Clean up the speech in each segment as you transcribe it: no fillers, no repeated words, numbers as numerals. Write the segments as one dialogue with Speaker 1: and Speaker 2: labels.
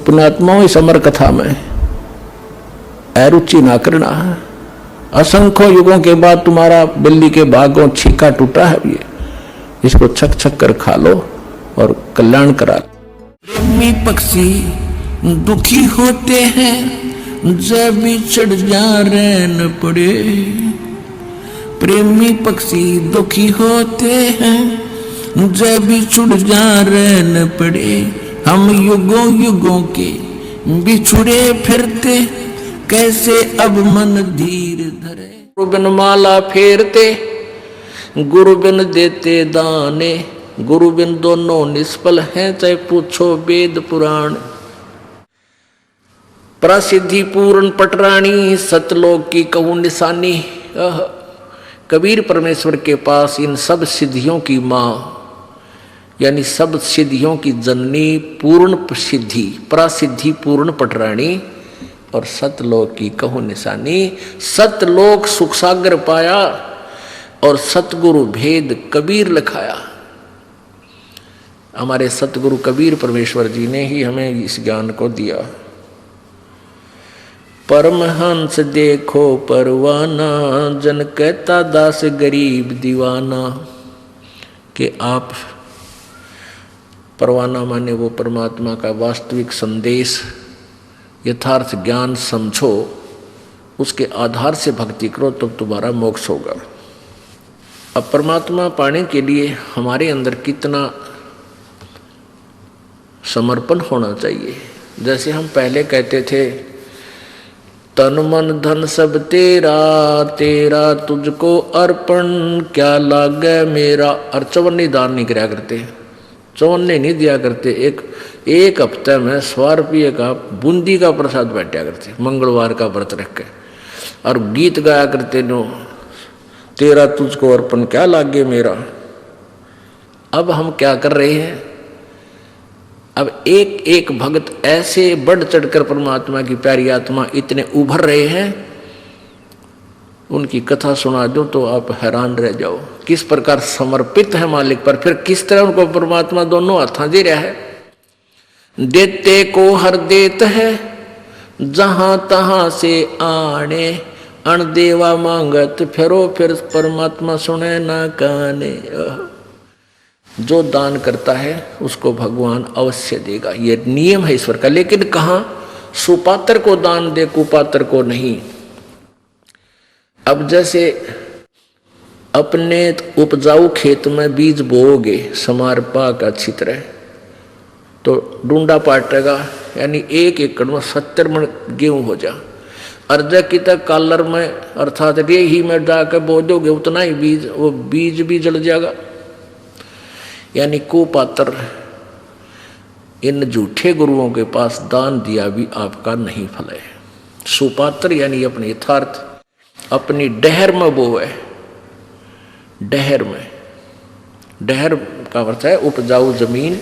Speaker 1: पुण्यात्माओं इस अमर कथा में अरुचि ना करना। असंख्य युगों के बाद तुम्हारा बिल्ली के भागों छीका टूटा है, ये इसको छक छक कर खा लो और कल्याण करा।
Speaker 2: प्रेमी पक्षी दुखी होते हैं जब बिछड़ जा रहन पड़े। प्रेमी पक्षी दुखी होते हैं जब बिछड़ जा रहन पड़े। हम युगों युगों के बिछुड़े फिरते कैसे अब मन धीर धरे।
Speaker 1: गुरु बिन माला फेरते गुरु बिन देते दाने। गुरु बिन दोनों निष्फल हैं चाहे पूछो वेद पुराण। प्रसिद्धि पूर्ण पटरानी सतलोक की कहूं निशानी। कबीर परमेश्वर के पास इन सब सिद्धियों की माँ यानी सब सिद्धियों की जननी पूर्ण सिद्धि प्रसिद्धि पूर्ण पटरानी और सतलोक की कहूं निशानी। सतलोक सुख सागर पाया और सतगुरु भेद कबीर लिखाया। हमारे सतगुरु कबीर परमेश्वर जी ने ही हमें इस ज्ञान को दिया। परमहंस देखो परवाना जन कहता दास गरीब दीवाना। कि आप परवाना माने वो परमात्मा का वास्तविक संदेश यथार्थ ज्ञान समझो, उसके आधार से भक्ति करो तब तुम्हारा मोक्ष होगा। अब परमात्मा पाने के लिए हमारे अंदर कितना समर्पण होना चाहिए। जैसे हम पहले कहते थे तन मन धन सब तेरा तेरा तुझको अर्पण क्या लागे मेरा। और चौवन्नी दान नहीं कराया करते, चौवन्नी नहीं दिया करते। एक हफ्ते में 100 रुपये का बूंदी का प्रसाद बैठा करते मंगलवार का व्रत रख के, और गीत गाया करते नो तेरा तुझको अर्पण क्या लागे मेरा। अब हम क्या कर रहे हैं, अब एक एक भक्त ऐसे बढ़ चढ़कर परमात्मा की प्यारी आत्मा इतने उभर रहे हैं, उनकी कथा सुना दो तो आप हैरान रह जाओ किस प्रकार समर्पित है मालिक पर। फिर किस तरह उनको परमात्मा दोनों हाथों दे रहा है। देते को हर देत है जहां तहां से आने। अणदेवा मांगत फिरो फिर परमात्मा सुने ना काने। जो दान करता है उसको भगवान अवश्य देगा, ये नियम है ईश्वर का। लेकिन कहाँ सुपात्र को दान दे कुपात्र को नहीं। अब जैसे अपने उपजाऊ खेत में बीज बोओगे समार पाक अच्छी तरह तो डूंडा पाटेगा, यानी 1 एकड़ में 70 मन गेहूं हो जा। अर्ज की तक कालर में अर्थात रे ही में जाकर बो दोगे उतना ही बीज, वो बीज भी जल जाएगा। यानी कुपात्र इन झूठे गुरुओं के पास दान दिया भी आपका नहीं फल है। सुपात्र यानी अपने यथार्थ अपनी डहर में बोए। डहर में, डहर का अर्थ है उपजाऊ जमीन,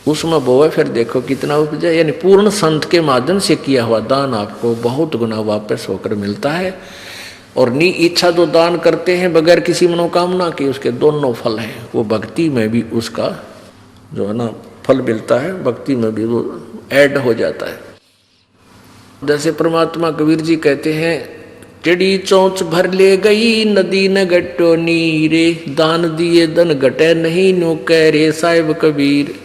Speaker 1: उसमें बोए फिर देखो कितना उपजा। यानी पूर्ण संत के माध्यम से किया हुआ दान आपको बहुत गुना वापस होकर मिलता है। और नी इच्छा जो दान करते हैं बगैर किसी मनोकामना के, उसके दोनों फल हैं। वो भक्ति में भी उसका जो है ना फल मिलता है, भक्ति में भी वो ऐड हो जाता है। जैसे परमात्मा कबीर जी कहते हैं चिड़ी चोंच भर ले गई नदी न गट्टो नीरे। दान दिए धन घटे नहीं नो कह रे साहिब कबीर।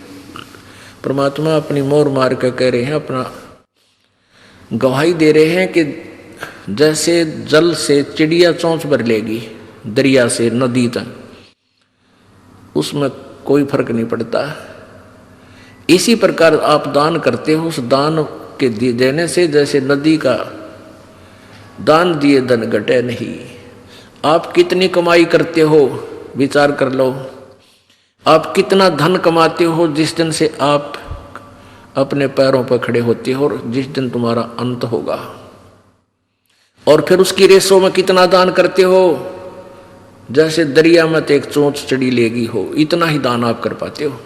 Speaker 1: परमात्मा अपनी मोर मार कर कह रहे हैं, अपना गवाही दे रहे हैं कि जैसे जल से चिड़िया चोंच भर लेगी दरिया से नदी तक, उसमें कोई फर्क नहीं पड़ता। इसी प्रकार आप दान करते हो, उस दान के देने से जैसे नदी का दान दिए धन घटे नहीं। आप कितनी कमाई करते हो विचार कर लो। आप कितना धन कमाते हो जिस दिन से आप अपने पैरों पर खड़े होते हो और जिस दिन तुम्हारा अंत होगा। और फिर उसकी रेसों में कितना दान करते हो, जैसे दरिया में तो एक चोंच चढ़ी लेगी हो, इतना ही दान आप कर पाते हो।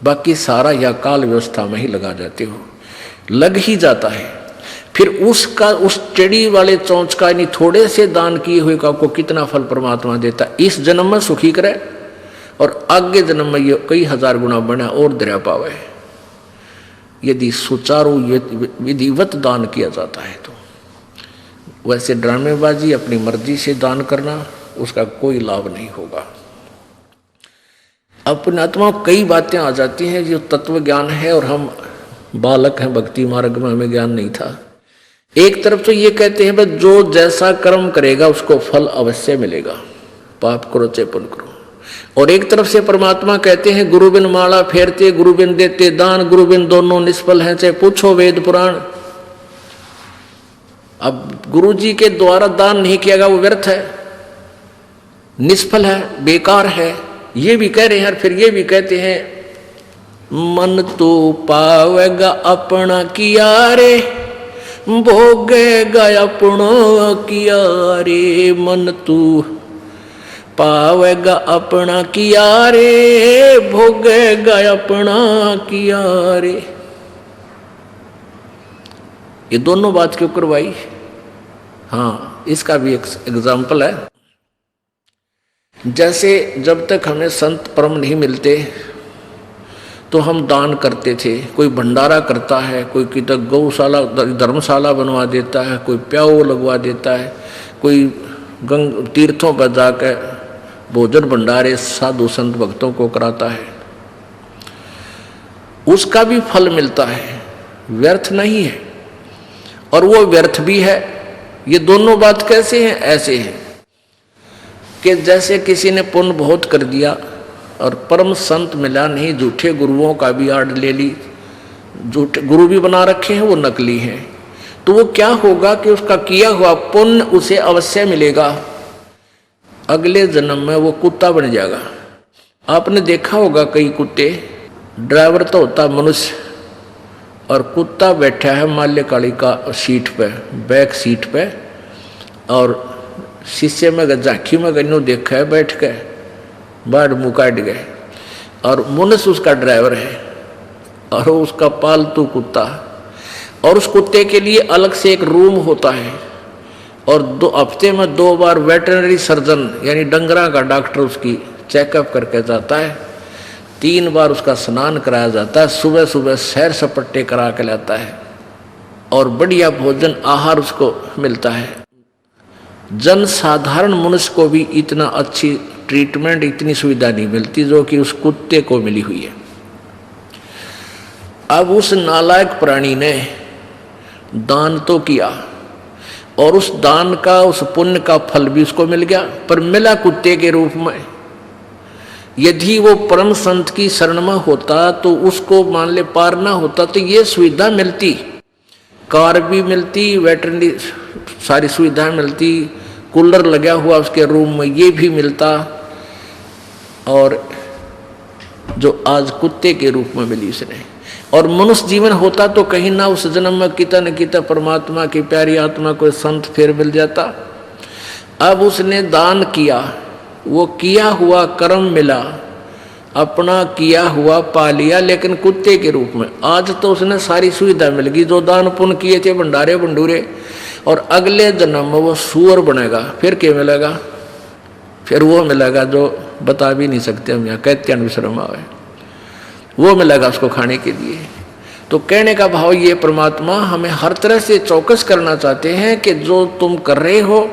Speaker 1: बाकी सारा या काल व्यवस्था में ही लगा जाते हो, लग ही जाता है। फिर उसका उस चढ़ी वाले चोंच का यानी थोड़े से दान किए हुए का आपको कितना फल परमात्मा देता। इस जन्म में सुखी करे और आगे जन्म में ये कई हजार गुना बना और दरिया पावे। यदि सुचारू विधिवत दान किया जाता है तो। वैसे ड्रामेबाजी अपनी मर्जी से दान करना उसका कोई लाभ नहीं होगा। अपने आत्मा कई बातें आ जाती हैं जो तत्व ज्ञान है और हम बालक हैं, भक्ति मार्ग में हमें ज्ञान नहीं था। एक तरफ तो ये कहते हैं बस जो जैसा कर्म करेगा उसको फल अवश्य मिलेगा, पाप करो चाहे पुण्य करो। और एक तरफ से परमात्मा कहते हैं गुरु बिन माला फेरते, गुरु बिन देते दान, गुरु बिन दोनों निष्फल हैं चाहे पूछो वेद पुराण। अब गुरु जी के द्वारा दान नहीं किया गया वो व्यर्थ है, निष्फल है, बेकार है, ये भी कह रहे हैं। फिर ये भी कहते हैं मन तो पावेगा अपना किया रे, भोगेगा अपना किया रे। मन तू पावेगा अपना किया रे, भोगेगा अपना किया रे। ये दोनों बात क्यों करवाई? हाँ, इसका भी एक एग्जाम्पल है। जैसे जब तक हमें संत परम नहीं मिलते तो हम दान करते थे। कोई भंडारा करता है, कोई किधर गौशाला धर्मशाला बनवा देता है, कोई प्याऊ लगवा देता है, कोई तीर्थों पर जाकर भोजन भंडारे साधु संत भक्तों को कराता है, उसका भी फल मिलता है, व्यर्थ नहीं है। और वो व्यर्थ भी है। ये दोनों बात कैसे हैं? ऐसे हैं कि जैसे किसी ने पुण्य बहुत कर दिया और परम संत मिला नहीं, झूठे गुरुओं का भी आड़ ले ली, झूठे गुरु भी बना रखे हैं, वो नकली हैं, तो वो क्या होगा कि उसका किया हुआ पुण्य उसे अवश्य मिलेगा। अगले जन्म में वो कुत्ता बन जाएगा। आपने देखा होगा कई कुत्ते, ड्राइवर तो होता मनुष्य और कुत्ता बैठा है माल्यकाली का सीट पे, बैक सीट पे, और शीशे में झांकी में गन्नू देखा है बैठ के, बाढ़ मुँह काट गए, और मनुष्य उसका ड्राइवर है और उसका पालतू कुत्ता। और उस कुत्ते के लिए अलग से एक रूम होता है और 2 हफ्ते में 2 बार वेटरनरी सर्जन यानी डंगरा का डॉक्टर उसकी चेकअप करके जाता है। 3 बार उसका स्नान कराया जाता है, सुबह सुबह सैर सपट्टे करा के लाता है और बढ़िया भोजन आहार उसको मिलता है। जन साधारण मनुष्य को भी इतना अच्छी ट्रीटमेंट, इतनी सुविधा नहीं मिलती जो कि उस कुत्ते को मिली हुई है। अब उस नालायक प्राणी ने दान तो किया और उस दान का, उस पुण्य का फल भी उसको मिल गया, पर मिला कुत्ते के रूप में। यदि वो परम संत की शरण में होता तो उसको मान ले पारना होता तो ये सुविधा मिलती, कार भी मिलती, वेटरनरी सारी सुविधाएं मिलती, कूलर लगा हुआ उसके रूम में ये भी मिलता, और जो आज कुत्ते के रूप में मिली उसने। और मनुष्य जीवन होता तो कहीं ना उस जन्म में किता न किता परमात्मा की प्यारी आत्मा को संत फिर मिल जाता। अब उसने दान किया, वो किया हुआ कर्म मिला, अपना किया हुआ पा लिया, लेकिन कुत्ते के रूप में। आज तो उसने सारी सुविधा मिल गई जो दान पुण्य किए थे, भंडारे भंडूरे, और अगले जन्म में वो सूअर बनेगा। फिर क्या मिलेगा? फिर वो मिलेगा जो बता भी नहीं सकते हम, यहाँ कहते अनुश्रम आवे, वो मिलेगा उसको खाने के लिए। तो कहने का भाव ये, परमात्मा हमें हर तरह से चौकस करना चाहते हैं कि जो तुम कर रहे हो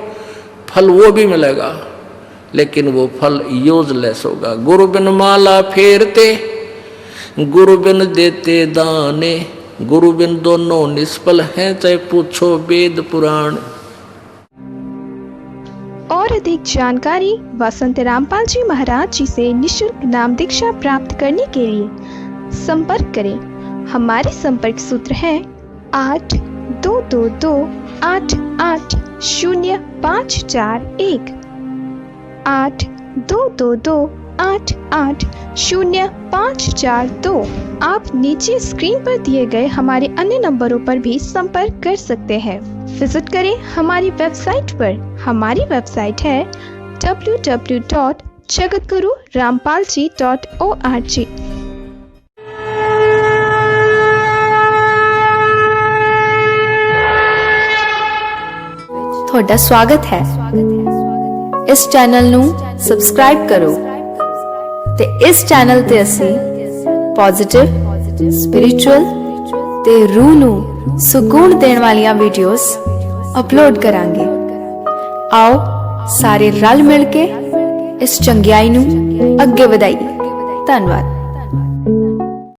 Speaker 1: फल वो भी मिलेगा, लेकिन वो फल यूजलेस होगा। गुरु बिन माला फेरते, गुरु बिन देते दाने, गुरु बिन दोनों निष्फल हैं चाहे पूछो वेद पुराण।
Speaker 3: और अधिक जानकारी वसंत रामपाल जी महाराज जी से निशुल्क नाम दीक्षा प्राप्त करने के लिए संपर्क करें। हमारे संपर्क सूत्र है 8222880541 8222880542। आप नीचे स्क्रीन पर दिए गए हमारे अन्य नंबरों पर भी संपर्क कर सकते हैं। विजिट करें हमारी वेबसाइट पर। हमारी वेबसाइट है www.jagatgururampalji.org।
Speaker 4: ਤੁਹਾਡਾ ਸਵਾਗਤ ਹੈ। ਇਸ ਚੈਨਲ ਨੂੰ ਸਬਸਕ੍ਰਾਈਬ ਕਰੋ ਤੇ ਇਸ ਚੈਨਲ ਤੇ ਅਸੀਂ ਪੋਜ਼ਿਟਿਵ, ਸਪਿਰਿਚੁਅਲ ਤੇ ਰੂਹ ਨੂੰ ਸਕੂਨ ਦੇਣ ਵਾਲੀਆਂ ਵੀਡੀਓਜ਼ ਅਪਲੋਡ ਕਰਾਂਗੇ। ਆਓ ਸਾਰੇ ਰਲ ਮਿਲ ਕੇ ਇਸ ਚੰਗਿਆਈ ਨੂੰ ਅੱਗੇ ਵਧਾਈਏ। ਧੰਨਵਾਦ।